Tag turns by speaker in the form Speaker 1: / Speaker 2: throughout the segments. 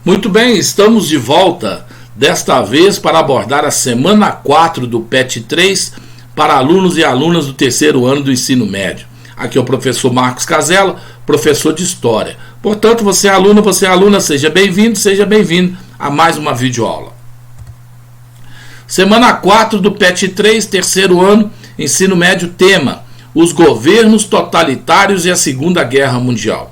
Speaker 1: Muito bem, estamos de volta, desta vez para abordar a semana 4 do PET 3 para alunos e alunas do terceiro ano do ensino médio. Aqui é o professor Marcos Casella, professor de História. Portanto, você é aluno, você é aluna, seja bem-vindo a mais uma videoaula. Semana 4 do PET 3, terceiro ano, ensino médio, tema: os governos totalitários e a Segunda Guerra Mundial.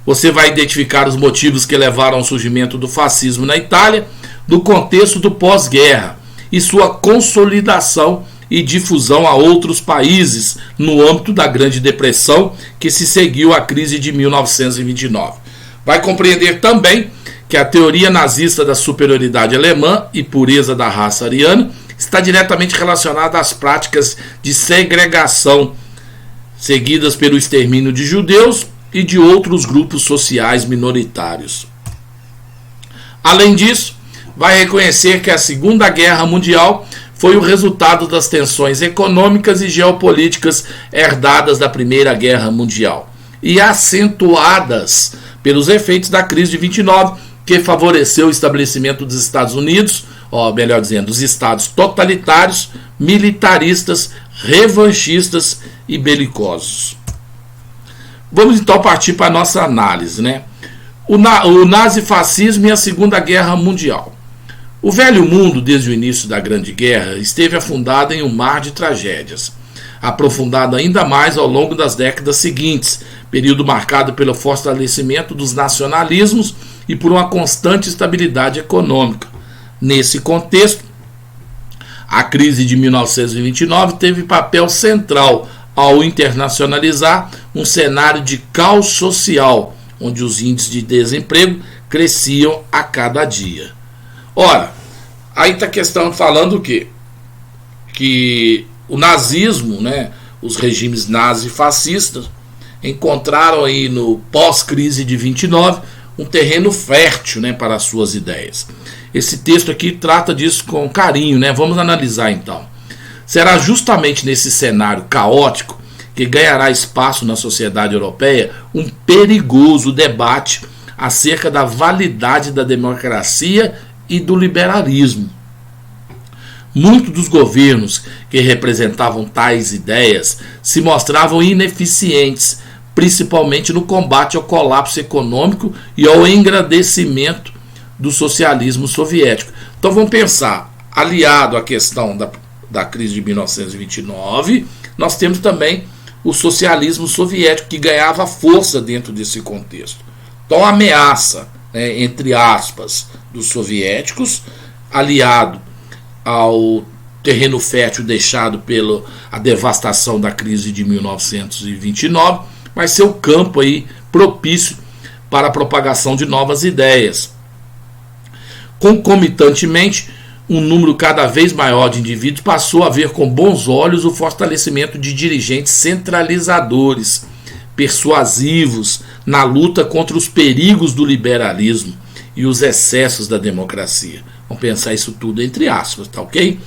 Speaker 1: Você vai identificar os motivos que levaram ao surgimento do fascismo na Itália, do contexto do pós-guerra e sua consolidação e difusão a outros países no âmbito da Grande Depressão que se seguiu à crise de 1929. Vai compreender também que a teoria nazista da superioridade alemã e pureza da raça ariana está diretamente relacionada às práticas de segregação seguidas pelo extermínio de judeus e de outros grupos sociais minoritários. Além disso, vai reconhecer que a Segunda Guerra Mundial foi o resultado das tensões econômicas e geopolíticas herdadas da Primeira Guerra Mundial e acentuadas pelos efeitos da crise de 29, que favoreceu o estabelecimento dos Estados Unidos, ou melhor dizendo, dos estados totalitários, militaristas, revanchistas e belicosos. Vamos então partir para a nossa análise, né? O nazifascismo e a Segunda Guerra Mundial. O velho mundo, desde o início da Grande Guerra, esteve afundado em um mar de tragédias, aprofundado ainda mais ao longo das décadas seguintes, período marcado pelo fortalecimento dos nacionalismos e por uma constante estabilidade econômica. Nesse contexto, a crise de 1929 teve papel central ao internacionalizar um cenário de caos social, onde os índices de desemprego cresciam a cada dia. Ora, aí está a questão falando o quê? Que o nazismo, né, os regimes nazifascistas, encontraram aí no pós-crise de 29 um terreno fértil, né, para as suas ideias. Esse texto aqui trata disso com carinho, né? Vamos analisar então. Será justamente nesse cenário caótico que ganhará espaço na sociedade europeia um perigoso debate acerca da validade da democracia e do liberalismo. Muitos dos governos que representavam tais ideias se mostravam ineficientes, principalmente no combate ao colapso econômico e ao engrandecimento do socialismo soviético. Então vamos pensar, aliado à questão da crise de 1929, nós temos também o socialismo soviético, que ganhava força dentro desse contexto. Então a ameaça, né, entre aspas, dos soviéticos, aliado ao terreno fértil deixado pela devastação da crise de 1929, vai ser o campo aí propício para a propagação de novas ideias. Concomitantemente, um número cada vez maior de indivíduos passou a ver com bons olhos o fortalecimento de dirigentes centralizadores, persuasivos, na luta contra os perigos do liberalismo e os excessos da democracia. Vamos pensar isso tudo entre aspas, tá ok?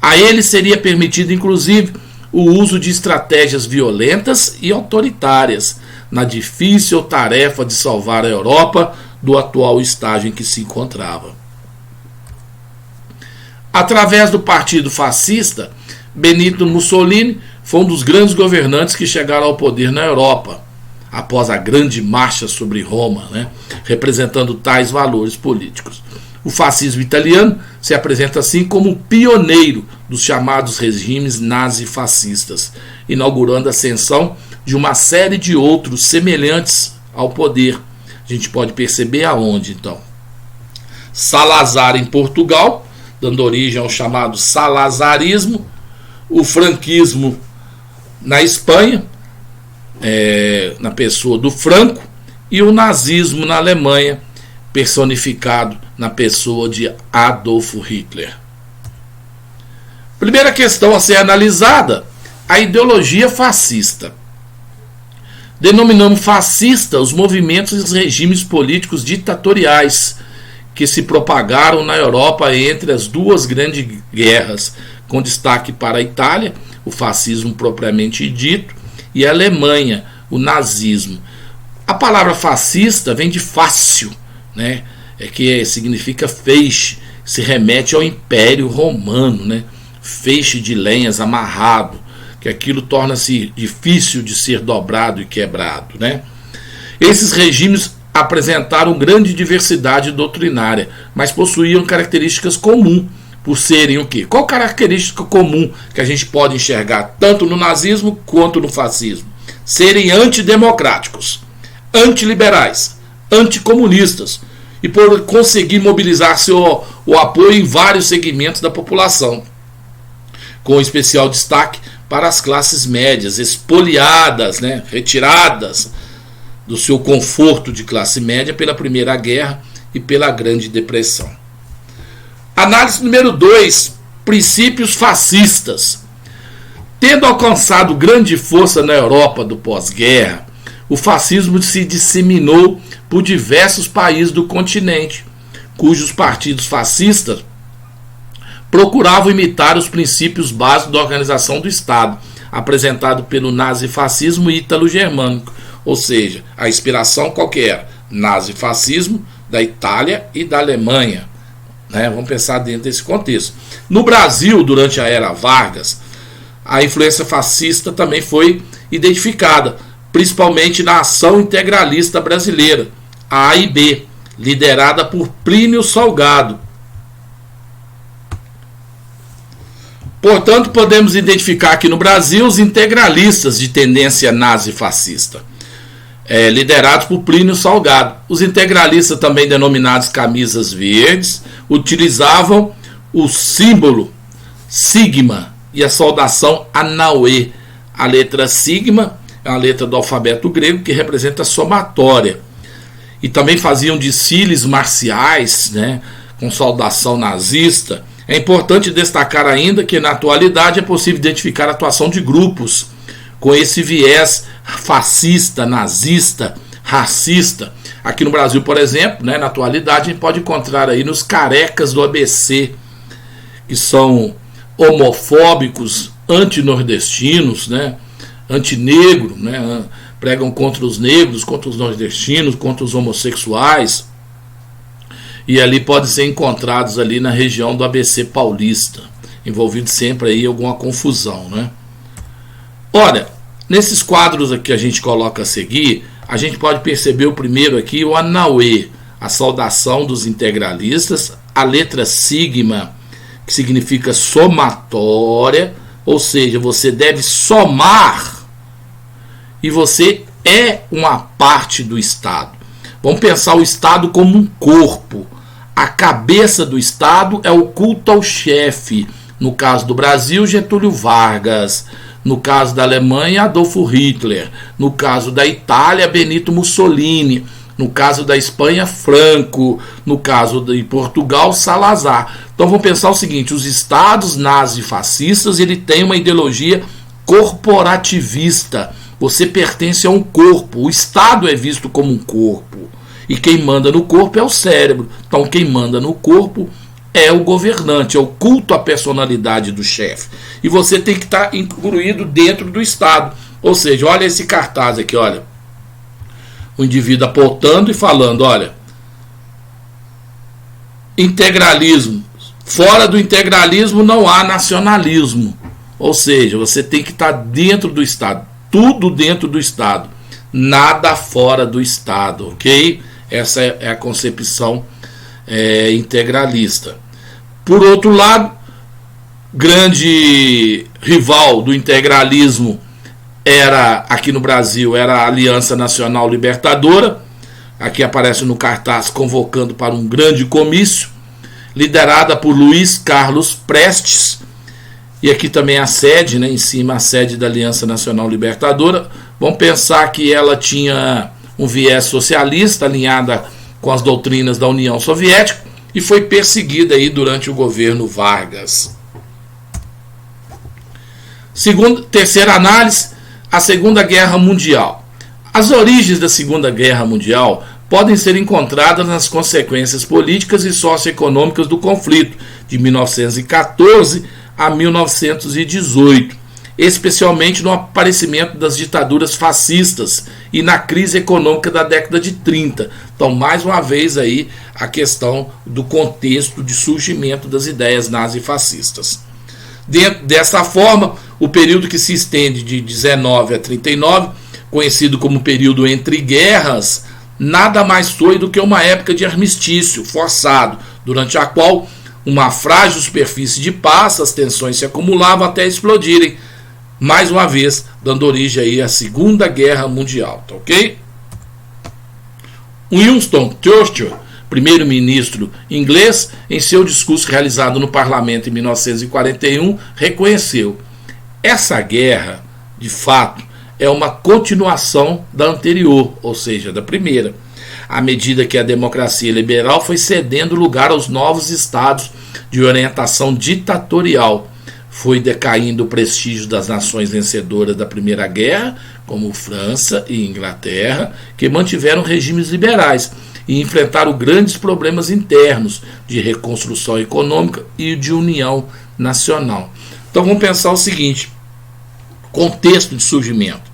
Speaker 1: A ele seria permitido, inclusive, o uso de estratégias violentas e autoritárias na difícil tarefa de salvar a Europa do atual estágio em que se encontrava. Através do partido fascista, Benito Mussolini foi um dos grandes governantes que chegaram ao poder na Europa, após a grande marcha sobre Roma, né, representando tais valores políticos. O fascismo italiano se apresenta assim como o pioneiro dos chamados regimes nazifascistas, inaugurando a ascensão de uma série de outros semelhantes ao poder. A gente pode perceber aonde, então. Salazar em Portugal, dando origem ao chamado salazarismo, o franquismo na Espanha, na pessoa do Franco, e o nazismo na Alemanha, personificado na pessoa de Adolf Hitler. Primeira questão a ser analisada, a ideologia fascista. Denominamos fascista os movimentos e os regimes políticos ditatoriais que se propagaram na Europa entre as duas grandes guerras, com destaque para a Itália, o fascismo propriamente dito, e a Alemanha, o nazismo. A palavra fascista vem de fácio, né? que significa feixe, se remete ao Império Romano, né? Feixe de lenhas amarrado, que aquilo torna-se difícil de ser dobrado e quebrado, né? Esses regimes apresentaram grande diversidade doutrinária, mas possuíam características comuns, por serem o quê? Qual característica comum que a gente pode enxergar tanto no nazismo quanto no fascismo? Serem antidemocráticos, antiliberais, anticomunistas, e por conseguir mobilizar o apoio em vários segmentos da população, com especial destaque para as classes médias, expoliadas, né, retiradas do seu conforto de classe média pela Primeira Guerra e pela Grande Depressão. Análise número 2, princípios fascistas. Tendo alcançado grande força na Europa do pós-guerra, o fascismo se disseminou por diversos países do continente, cujos partidos fascistas procuravam imitar os princípios básicos da organização do Estado, apresentado pelo nazifascismo ítalo-germânico, ou seja, a inspiração qual que era? Nazifascismo da Itália e da Alemanha, né? Vamos pensar dentro desse contexto. No Brasil, durante a era Vargas, a influência fascista também foi identificada, principalmente na Ação Integralista Brasileira, a AIB, liderada por Plínio Salgado. Portanto, podemos identificar aqui no Brasil os integralistas de tendência nazi-fascista, liderados por Plínio Salgado. Os integralistas, também denominados camisas verdes, utilizavam o símbolo sigma e a saudação Anauê. A letra sigma é a letra do alfabeto grego que representa a somatória. E também faziam desfiles marciais, né, com saudação nazista. É importante destacar ainda que na atualidade é possível identificar a atuação de grupos com esse viés fascista, nazista, racista. Aqui no Brasil, por exemplo, né, na atualidade, a gente pode encontrar aí nos carecas do ABC, que são homofóbicos, antinordestinos, né, antinegro, né, pregam contra os negros, contra os nordestinos, contra os homossexuais, e ali podem ser encontrados ali na região do ABC paulista, envolvido sempre aí em alguma confusão, né? Olha, nesses quadros aqui que a gente coloca a seguir, a gente pode perceber o primeiro aqui, o Anauê, a saudação dos integralistas, a letra sigma, que significa somatória, ou seja, você deve somar e você é uma parte do Estado. Vamos pensar o Estado como um corpo. A cabeça do Estado é o culto ao chefe. No caso do Brasil, Getúlio Vargas. No caso da Alemanha, Adolfo Hitler. No caso da Itália, Benito Mussolini. No caso da Espanha, Franco. No caso de Portugal, Salazar. Então vamos pensar o seguinte: os estados nazifascistas, ele tem uma ideologia corporativista. Você pertence a um corpo. O Estado é visto como um corpo. E quem manda no corpo é o cérebro. Então quem manda no corpo é o governante, é o culto à personalidade do chefe. E você tem que estar incluído dentro do Estado. Ou seja, olha esse cartaz aqui, olha. O indivíduo apontando e falando, olha, integralismo. Fora do integralismo não há nacionalismo. Ou seja, você tem que estar dentro do Estado. Tudo dentro do Estado. Nada fora do Estado, ok? Essa é a concepção integralista. Por outro lado, grande rival do integralismo aqui no Brasil era a Aliança Nacional Libertadora. Aqui aparece no cartaz convocando para um grande comício, liderada por Luiz Carlos Prestes. E aqui também a sede, né, em cima a sede da Aliança Nacional Libertadora. Vamos pensar que ela tinha um viés socialista, alinhada com as doutrinas da União Soviética, e foi perseguida aí durante o governo Vargas. Terceira análise, a Segunda Guerra Mundial. As origens da Segunda Guerra Mundial podem ser encontradas nas consequências políticas e socioeconômicas do conflito de 1914 a 1918. especialmente no aparecimento das ditaduras fascistas e na crise econômica da década de 30. Então, mais uma vez aí a questão do contexto de surgimento das ideias nazifascistas. Dessa forma, o período que se estende de 19 a 39, conhecido como período entre guerras, nada mais foi do que uma época de armistício forçado, durante a qual uma frágil superfície de paz, as tensões se acumulavam até explodirem, mais uma vez dando origem aí à Segunda Guerra Mundial, tá ok? Winston Churchill, primeiro-ministro inglês, em seu discurso realizado no parlamento em 1941, reconheceu: essa guerra, de fato, é uma continuação da anterior, ou seja, da primeira, à medida que a democracia liberal foi cedendo lugar aos novos estados de orientação ditatorial. Foi decaindo o prestígio das nações vencedoras da Primeira Guerra, como França e Inglaterra, que mantiveram regimes liberais e enfrentaram grandes problemas internos de reconstrução econômica e de união nacional. Então vamos pensar o seguinte: contexto de surgimento.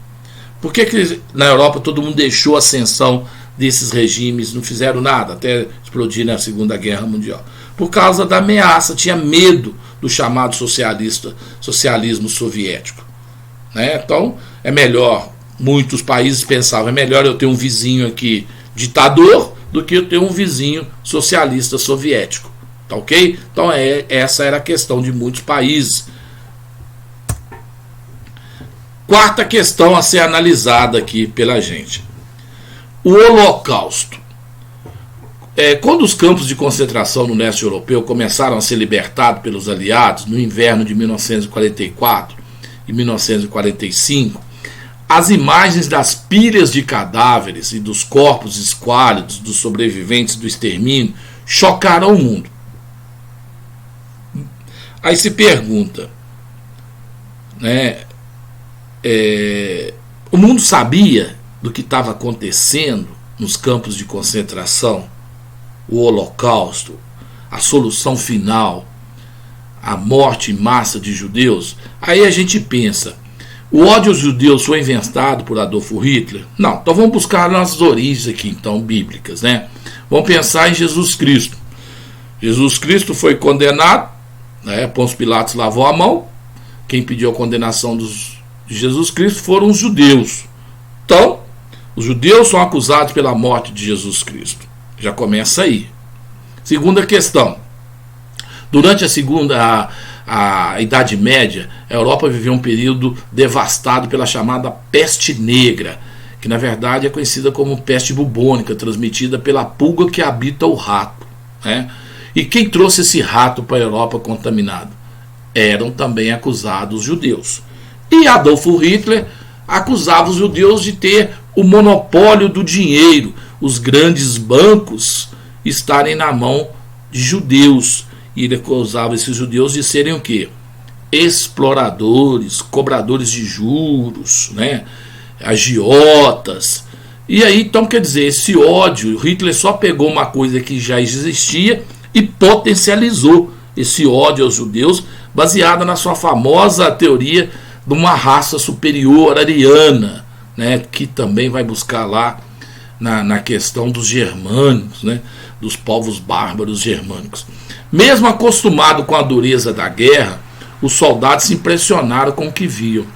Speaker 1: Por que na Europa todo mundo deixou a ascensão desses regimes, não fizeram nada até explodir na Segunda Guerra Mundial? Por causa da ameaça, tinha medo do chamado socialismo soviético, né? Então é melhor, muitos países pensavam, é melhor eu ter um vizinho aqui ditador do que eu ter um vizinho socialista soviético, tá ok? Então essa era a questão de muitos países. Quarta questão a ser analisada aqui pela gente: o Holocausto. Quando os campos de concentração no leste europeu começaram a ser libertados pelos aliados no inverno de 1944 e 1945, as imagens das pilhas de cadáveres e dos corpos esquálidos dos sobreviventes do extermínio chocaram o mundo. Aí se pergunta, né? O mundo sabia do que estava acontecendo nos campos de concentração? O Holocausto, a solução final, a morte em massa de judeus? Aí a gente pensa, o ódio aos judeus foi inventado por Adolfo Hitler? Não, então vamos buscar nossas origens aqui, então, bíblicas, né? Vamos pensar em Jesus Cristo. Jesus Cristo foi condenado, né? Pôncio Pilatos lavou a mão. Quem pediu a condenação de Jesus Cristo foram os judeus. Então, os judeus são acusados pela morte de Jesus Cristo. Já começa aí. Segunda questão: durante a Idade Média, a Europa viveu um período devastado pela chamada peste negra, que na verdade é conhecida como peste bubônica, transmitida pela pulga que habita o rato, né? E quem trouxe esse rato para a Europa contaminado? Eram também acusados os judeus. E Adolfo Hitler acusava os judeus de ter o monopólio do dinheiro, os grandes bancos estarem na mão de judeus. E ele acusava esses judeus de serem o quê? Exploradores, cobradores de juros, né? Agiotas. E aí, então, quer dizer, esse ódio, Hitler só pegou uma coisa que já existia e potencializou esse ódio aos judeus, baseada na sua famosa teoria de uma raça superior ariana, né? Que também vai buscar lá na questão dos germânicos, né? Dos povos bárbaros germânicos. Mesmo acostumado com a dureza da guerra, os soldados se impressionaram com o que viam: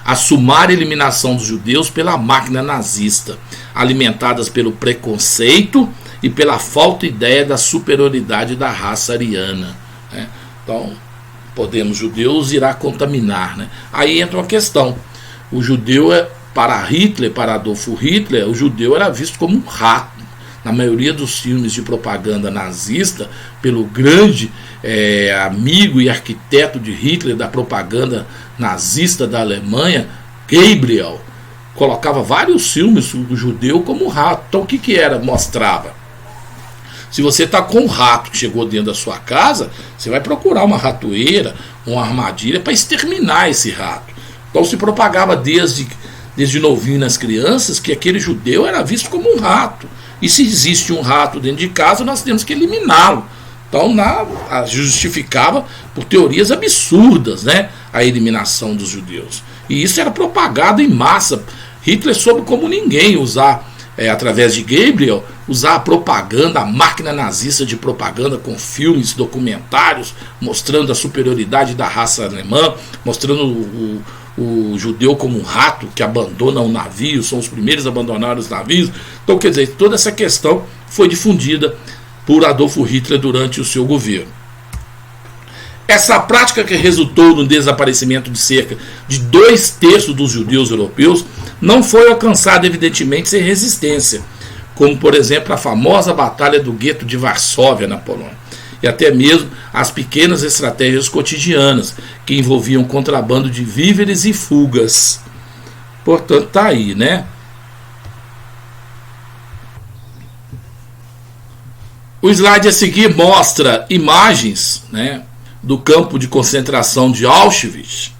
Speaker 1: a sumária eliminação dos judeus pela máquina nazista, alimentadas pelo preconceito e pela falta de ideia da superioridade da raça ariana, né? Então, podemos, judeus irá contaminar, né? Aí entra uma questão: o judeu, para Hitler, para Adolfo Hitler, o judeu era visto como um rato. Na maioria dos filmes de propaganda nazista, pelo grande amigo e arquiteto de Hitler da propaganda nazista da Alemanha, Gabriel, colocava vários filmes do judeu como rato. Então o que era? Mostrava: se você está com um rato que chegou dentro da sua casa, você vai procurar uma ratoeira, uma armadilha para exterminar esse rato. Então se propagava desde novinho nas crianças que aquele judeu era visto como um rato. E se existe um rato dentro de casa, nós temos que eliminá-lo. Então justificava por teorias absurdas, né? a eliminação dos judeus. E isso era propagado em massa. Hitler soube como ninguém usar, através de Goebbels, usar a propaganda, a máquina nazista de propaganda, com filmes, documentários, mostrando a superioridade da raça alemã, mostrando o judeu como um rato que abandona um navio, são os primeiros a abandonar os navios. Então, quer dizer, toda essa questão foi difundida por Adolf Hitler durante o seu governo. Essa prática, que resultou no desaparecimento de cerca de 2/3 dos judeus europeus, não foi alcançada, evidentemente, sem resistência, como, por exemplo, a famosa Batalha do Gueto de Varsóvia, na Polônia, e até mesmo as pequenas estratégias cotidianas, que envolviam contrabando de víveres e fugas. Portanto, está aí, né? O slide a seguir mostra imagens, né, do campo de concentração de Auschwitz,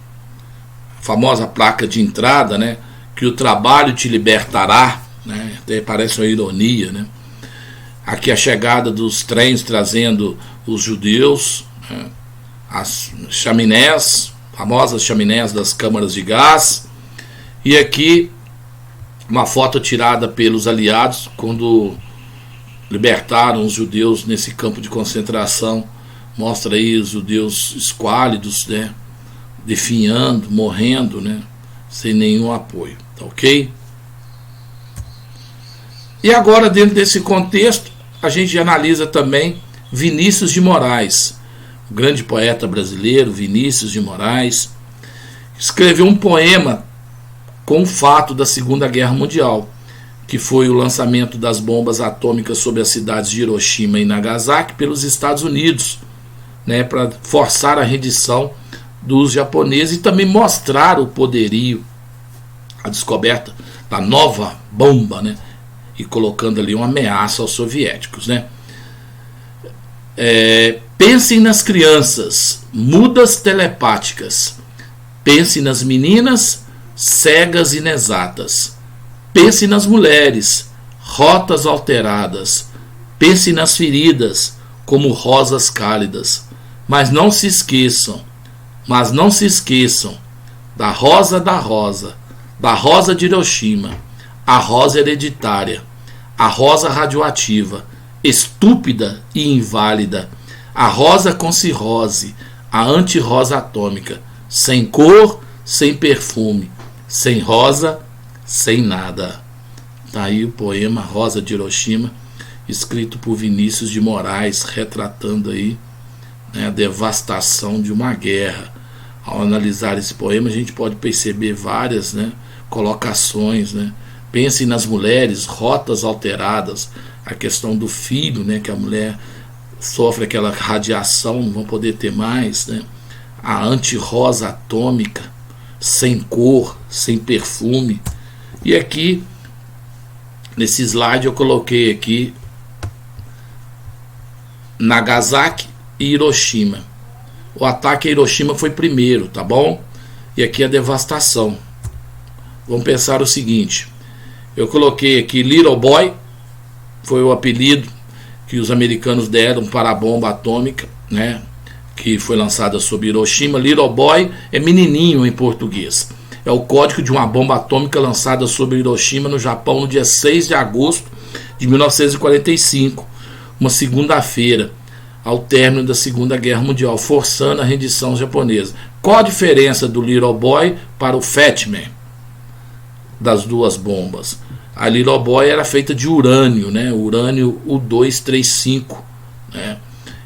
Speaker 1: a famosa placa de entrada, né, que o trabalho te libertará, né, até parece uma ironia, né? Aqui a chegada dos trens trazendo os judeus, né, as chaminés, famosas chaminés das câmaras de gás, e aqui uma foto tirada pelos aliados quando libertaram os judeus nesse campo de concentração. Mostra aí os judeus esquálidos, né, definhando, morrendo, né, sem nenhum apoio, tá ok? E agora, dentro desse contexto, a gente analisa também Vinícius de Moraes, o grande poeta brasileiro Vinícius de Moraes, escreveu um poema com o fato da Segunda Guerra Mundial, que foi o lançamento das bombas atômicas sobre as cidades de Hiroshima e Nagasaki pelos Estados Unidos, né, para forçar a rendição dos japoneses e também mostrar o poderio, a descoberta da nova bomba, né, e colocando ali uma ameaça aos soviéticos, né. Pensem nas crianças, mudas telepáticas. Pense nas meninas, cegas inexatas. Pense nas mulheres, rotas alteradas. Pense nas feridas, como rosas cálidas. Mas não se esqueçam da rosa, da rosa de Hiroshima, a rosa hereditária, a rosa radioativa, estúpida e inválida, a rosa com cirrose, a anti-rosa atômica, sem cor, sem perfume, sem rosa, sem nada. Tá aí o poema Rosa de Hiroshima, escrito por Vinícius de Moraes, retratando aí, né, a devastação de uma guerra. Ao analisar esse poema, a gente pode perceber várias, né, colocações, né? Pensem nas mulheres, rotas alteradas, a questão do filho, né, que a mulher sofre aquela radiação, não vão poder ter mais, né? A anti-rosa atômica, sem cor, sem perfume. E aqui, nesse slide, eu coloquei aqui Nagasaki e Hiroshima. O ataque a Hiroshima foi primeiro, tá bom? E aqui a devastação. Vamos pensar o seguinte: eu coloquei aqui Little Boy, foi o apelido que os americanos deram para a bomba atômica, né, que foi lançada sobre Hiroshima. Little Boy é menininho em português. É o código de uma bomba atômica lançada sobre Hiroshima, no Japão, no dia 6 de agosto de 1945, uma segunda-feira, ao término da Segunda Guerra Mundial, forçando a rendição japonesa. Qual a diferença do Little Boy para o Fat Man, das duas bombas? A Little Boy era feita de urânio, né? Urânio U-235, né?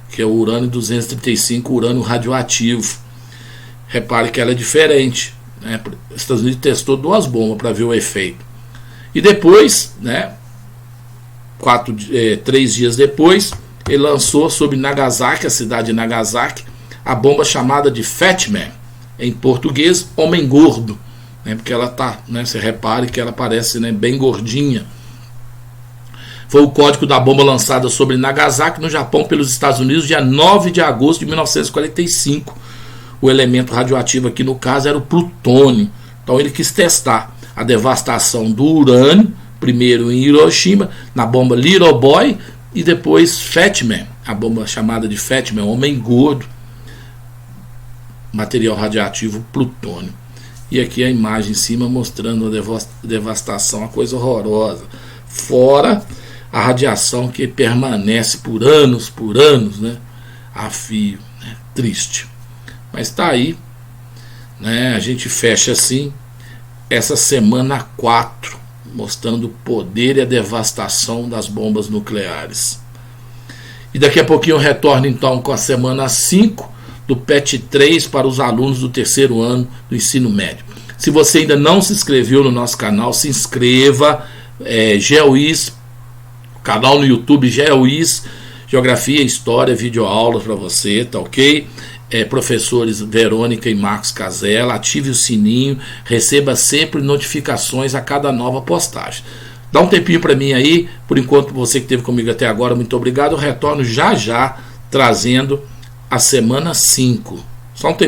Speaker 1: Que é o urânio 235, urânio radioativo. Repare que ela é diferente, né? Os Estados Unidos testou duas bombas para ver o efeito. E depois, né, 3 dias depois, ele lançou sobre Nagasaki, a cidade de Nagasaki, a bomba chamada de Fat Man, em português, homem gordo. Porque ela tá, né, você repare que ela parece, né, bem gordinha. Foi o código da bomba lançada sobre Nagasaki, no Japão, pelos Estados Unidos, dia 9 de agosto de 1945. O elemento radioativo aqui, no caso, era o plutônio. Então ele quis testar a devastação do urânio, primeiro em Hiroshima, na bomba Little Boy, e depois Fat Man, a bomba chamada de Fat Man, homem gordo. material radioativo plutônio. E aqui a imagem em cima mostrando a devastação, uma coisa horrorosa. Fora a radiação que permanece por anos, né, a fio, né, triste. Mas está aí, né, a gente fecha assim essa semana 4, mostrando o poder e a devastação das bombas nucleares. E daqui a pouquinho eu retorno então com a semana 5 do PET 3 para os alunos do terceiro ano do ensino médio. Se você ainda não se inscreveu no nosso canal, se inscreva. GeoIS, canal no YouTube GeoIS, Geografia, História, videoaulas para você, tá ok? Professores Verônica e Marcos Casella, ative o sininho, receba sempre notificações a cada nova postagem. Dá um tempinho para mim aí, por enquanto você que esteve comigo até agora, muito obrigado. Eu retorno já trazendo a semana 5. Só um tempinho.